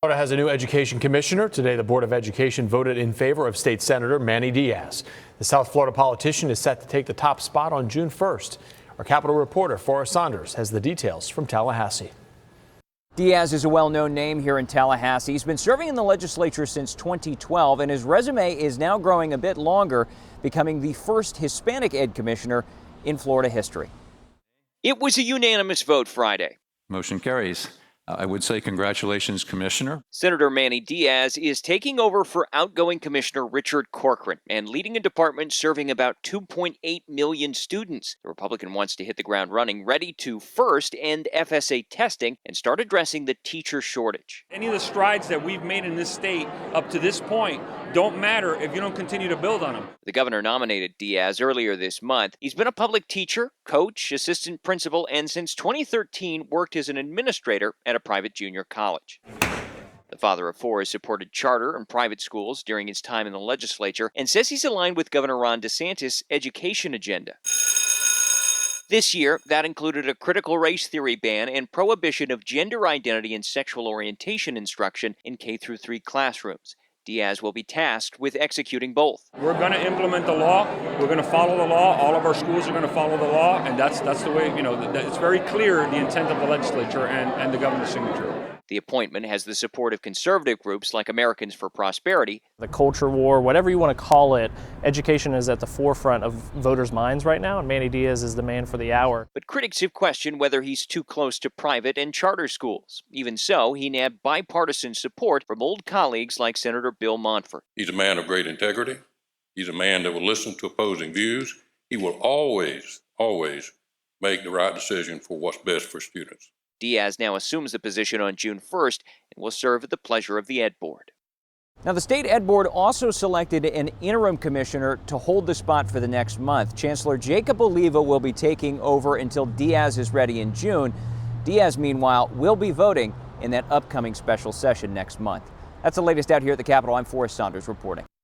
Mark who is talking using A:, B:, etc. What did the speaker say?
A: Florida has a new education commissioner. Today, the Board of Education voted in favor of State Senator Manny Diaz. The South Florida politician is set to take the top spot on June 1st. Our Capitol reporter, Forrest Saunders, has the details from Tallahassee.
B: Diaz is a well-known name here in Tallahassee. He's been serving in the legislature since 2012, and his resume is now growing a bit longer, becoming the first Hispanic ed commissioner in Florida history.
C: It was a unanimous vote Friday.
D: Motion carries. I would say congratulations, Commissioner.
C: Senator Manny Diaz is taking over for outgoing Commissioner Richard Corcoran and leading a department serving about 2.8 million students. The Republican wants to hit the ground running, ready to first end FSA testing and start addressing the teacher shortage.
E: Any of the strides that we've made in this state up to this point don't matter if you don't continue to build on them.
C: The governor nominated Diaz earlier this month. He's been a public teacher, coach, assistant principal, and since 2013 worked as an administrator at a private junior college. The father of four has supported charter and private schools during his time in the legislature and says he's aligned with Governor Ron DeSantis' education agenda. This year, that included a critical race theory ban and prohibition of gender identity and sexual orientation instruction in K-3 classrooms. Diaz will be tasked with executing both.
E: We're going to implement the law. We're going to follow the law. All of our schools are going to follow the law, and that's the way, it's very clear the intent of the legislature and the governor's signature.
C: The appointment has the support of conservative groups like Americans for Prosperity.
F: The culture war, whatever you want to call it, education is at the forefront of voters' minds right now, and Manny Diaz is the man for the hour.
C: But critics have questioned whether he's too close to private and charter schools. Even so, he nabbed bipartisan support from old colleagues like Senator Bill Montfort.
G: He's a man of great integrity. He's a man that will listen to opposing views. He will always make the right decision for what's best for students.
C: Diaz now assumes the position on June 1st and will serve at the pleasure of the Ed Board.
B: Now, the State Ed Board also selected an interim commissioner to hold the spot for the next month. Chancellor Jacob Oliva will be taking over until Diaz is ready in June. Diaz, meanwhile, will be voting in that upcoming special session next month. That's the latest out here at the Capitol. I'm Forrest Saunders reporting.